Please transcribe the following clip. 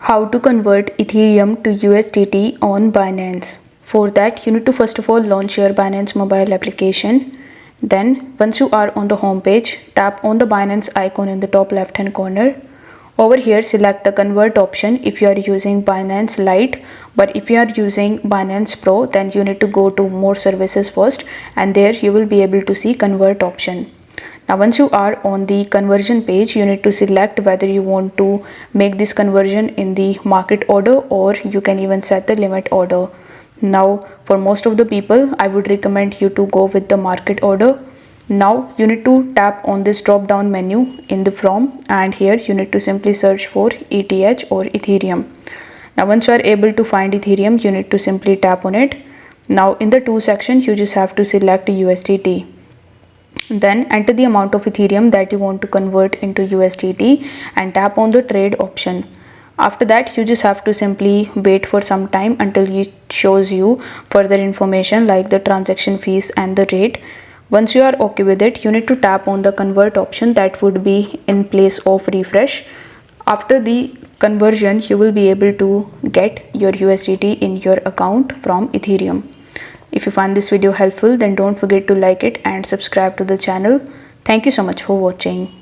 How to convert Ethereum to USDT on Binance. For that, you need to first of all launch your Binance mobile application. Then, once you are on the home page, tap on the Binance icon in the top left hand corner. Over here, select the convert option if you are using Binance Lite, but if you are using Binance Pro, then you need to go to more services first, and there you will be able to see convert option. Now once you are on the conversion page, you need to select whether you want to make this conversion in the market order, or you can even set the limit order. Now for most of the people, I would recommend you to go with the market order. Now you need to tap on this drop down menu in the from, and here you need to simply search for ETH or Ethereum. Now once you are able to find Ethereum, you need to simply tap on it. Now in the to section, you just have to select USDT. Then enter the amount of Ethereum that you want to convert into USDT and tap on the trade option. After that, you just have to simply wait for some time until it shows you further information like the transaction fees and the rate. Once you are okay with it, you need to tap on the convert option that would be in place of refresh. After the conversion, you will be able to get your USDT in your account from Ethereum. If you find this video helpful, then don't forget to like it and subscribe to the channel. Thank you so much for watching.